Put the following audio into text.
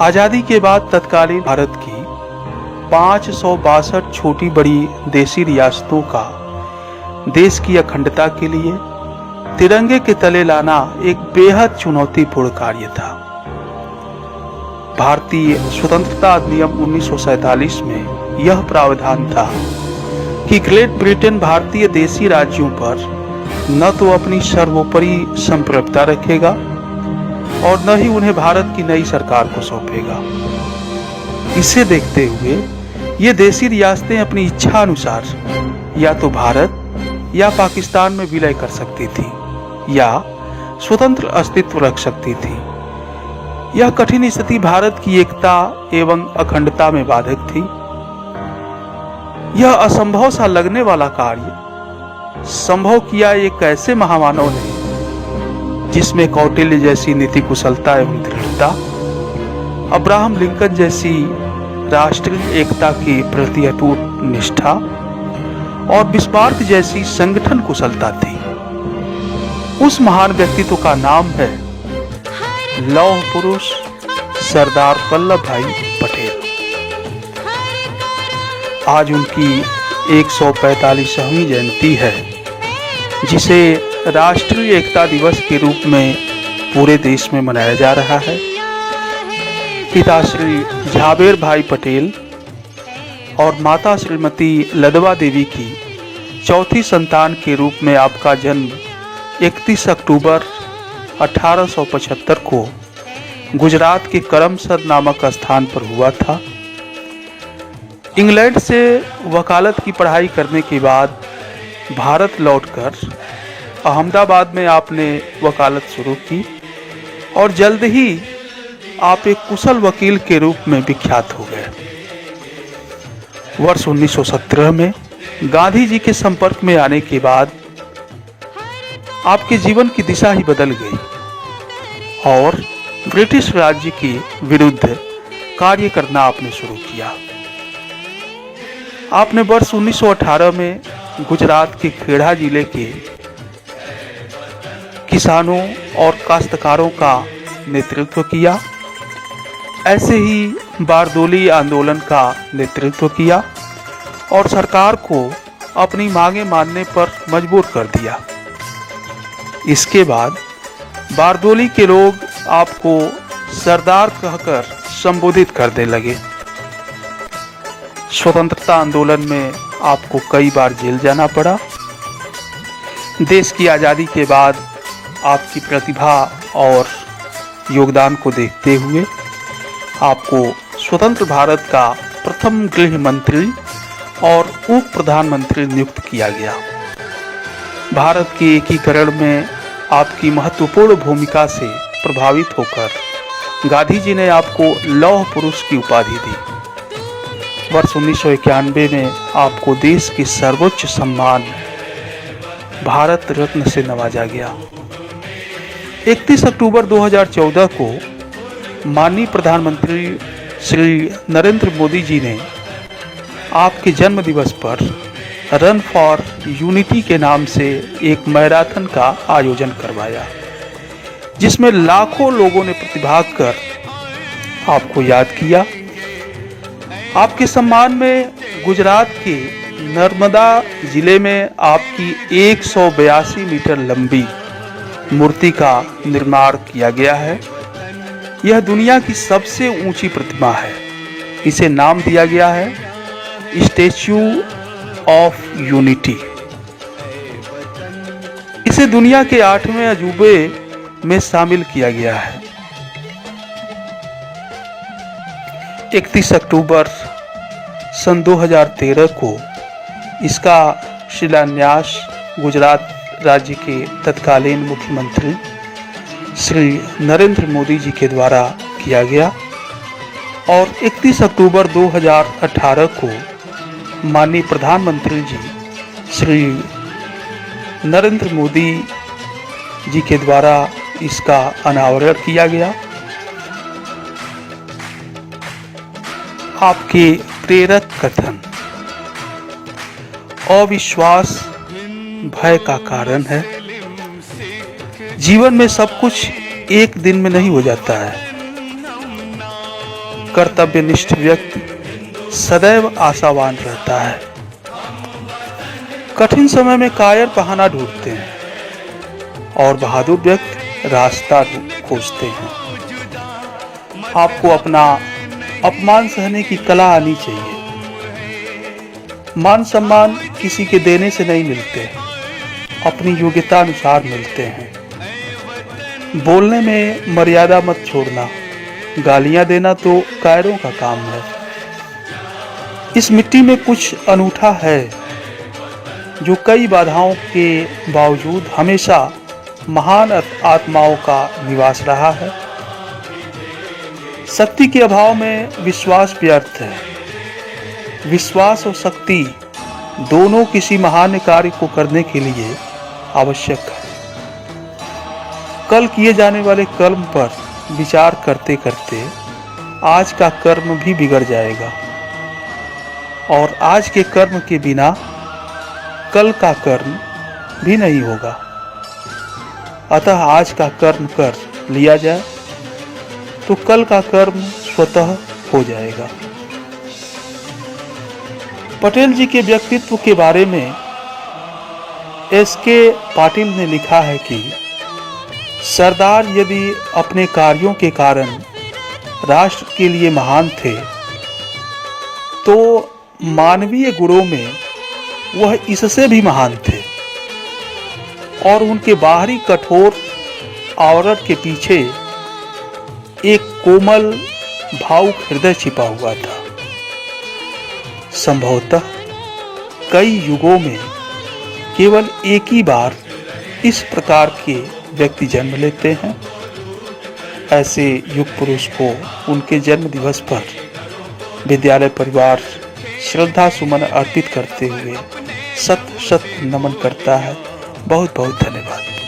आजादी के बाद तत्कालीन भारत की 562 छोटी बड़ी देशी रियासतों का देश की अखंडता के लिए तिरंगे के तले लाना एक बेहद चुनौतीपूर्ण कार्य था। भारतीय स्वतंत्रता अधिनियम 1947 में यह प्रावधान था कि ग्रेट ब्रिटेन भारतीय देशी राज्यों पर न तो अपनी सर्वोपरि संप्रभुता रखेगा और न ही उन्हें भारत की नई सरकार को सौंपेगा। इसे देखते हुए ये देशी रियासतें अपनी इच्छा अनुसार या तो भारत या पाकिस्तान में विलय कर सकती थी या स्वतंत्र अस्तित्व रख सकती थी। यह कठिन स्थिति भारत की एकता एवं अखंडता में बाधक थी। यह असंभव सा लगने वाला कार्य संभव किया एक ऐसे महामानव ने जिसमें कौटिल्य जैसी नीति कुशलता एवं दृढ़ता, अब्राहम लिंकन जैसी राष्ट्रीय एकता के प्रति अटूट निष्ठा और बिस्मार्क जैसी संगठन कुशलता थी। उस महान व्यक्तित्व का नाम है लौह पुरुष सरदार वल्लभ भाई पटेल। आज उनकी 145वीं जयंती है, जिसे राष्ट्रीय एकता दिवस के रूप में पूरे देश में मनाया जा रहा है। पिता श्री झाबेर भाई पटेल और माता श्रीमती लदवा देवी की चौथी संतान के रूप में आपका जन्म 31 अक्टूबर 1875 को गुजरात के करमसद नामक स्थान पर हुआ था। इंग्लैंड से वकालत की पढ़ाई करने के बाद भारत लौटकर अहमदाबाद में आपने वकालत शुरू की और जल्द ही आप एक कुशल वकील के रूप में विख्यात हो गए। वर्ष 1917 में गांधी जी के संपर्क में आने के बाद आपके जीवन की दिशा ही बदल गई और ब्रिटिश राज्य के विरुद्ध कार्य करना आपने शुरू किया। आपने वर्ष 1918 में गुजरात के खेड़ा जिले के किसानों और काश्तकारों का नेतृत्व किया। ऐसे ही बारदोली आंदोलन का नेतृत्व किया और सरकार को अपनी मांगे मानने पर मजबूर कर दिया। इसके बाद बारदोली के लोग आपको सरदार कहकर संबोधित करने लगे। स्वतंत्रता आंदोलन में आपको कई बार जेल जाना पड़ा। देश की आज़ादी के बाद आपकी प्रतिभा और योगदान को देखते हुए आपको स्वतंत्र भारत का प्रथम गृह मंत्री और उप प्रधानमंत्री नियुक्त किया गया। भारत के एकीकरण में आपकी महत्वपूर्ण भूमिका से प्रभावित होकर गांधी जी ने आपको लौह पुरुष की उपाधि दी। वर्ष 1991 में आपको देश के सर्वोच्च सम्मान भारत रत्न से नवाजा गया। 31 अक्टूबर 2014 को माननीय प्रधानमंत्री श्री नरेंद्र मोदी जी ने आपके जन्म दिवस पर रन फॉर यूनिटी के नाम से एक मैराथन का आयोजन करवाया, जिसमें लाखों लोगों ने प्रतिभाग कर आपको याद किया। आपके सम्मान में गुजरात के नर्मदा जिले में आपकी 182 मीटर लंबी मूर्ति का निर्माण किया गया है। यह दुनिया की सबसे ऊंची प्रतिमा है। इसे नाम दिया गया है स्टैच्यू ऑफ यूनिटी। इसे दुनिया के 8वें अजूबे में शामिल किया गया है। 31 अक्टूबर सन 2013 को इसका शिलान्यास गुजरात राज्य के तत्कालीन मुख्यमंत्री श्री नरेंद्र मोदी जी के द्वारा किया गया और 31 अक्टूबर 2018 को माननीय प्रधानमंत्री जी श्री नरेंद्र मोदी जी के द्वारा इसका अनावरण किया गया। आपके प्रेरक कथन अविश्वास भय का कारण है। जीवन में सब कुछ एक दिन में नहीं हो जाता है। कर्तव्यनिष्ठ व्यक्ति सदैव आशावान रहता है। कठिन समय में कायर बहाना ढूंढते हैं और बहादुर व्यक्ति रास्ता खोजते हैं। आपको अपना अपमान सहने की कला आनी चाहिए। मान सम्मान किसी के देने से नहीं मिलते, अपनी योग्यता अनुसार मिलते हैं। बोलने में मर्यादा मत छोड़ना, गालियां देना तो कायरों का काम है। इस मिट्टी में कुछ अनूठा है जो कई बाधाओं के बावजूद हमेशा महान आत्माओं का निवास रहा है। शक्ति के अभाव में विश्वास व्यर्थ है। विश्वास और शक्ति दोनों किसी महान कार्य को करने के लिए आवश्यक है। कल किए जाने वाले कर्म पर विचार करते करते आज का कर्म भी बिगड़ जाएगा और आज के कर्म के बिना कल का कर्म भी नहीं होगा। अतः आज का कर्म कर लिया जाए तो कल का कर्म स्वतः हो जाएगा। पटेल जी के व्यक्तित्व के बारे में एस.के. पाटिल ने लिखा है कि सरदार यदि अपने कार्यों के कारण राष्ट्र के लिए महान थे तो मानवीय गुणों में वह इससे भी महान थे और उनके बाहरी कठोर आवरण के पीछे एक कोमल भावुक हृदय छिपा हुआ था। संभवतः कई युगों में केवल एक ही बार इस प्रकार के व्यक्ति जन्म लेते हैं। ऐसे युग पुरुष को उनके जन्म दिवस पर विद्यालय परिवार श्रद्धा सुमन अर्पित करते हुए शत शत नमन करता है। बहुत बहुत धन्यवाद।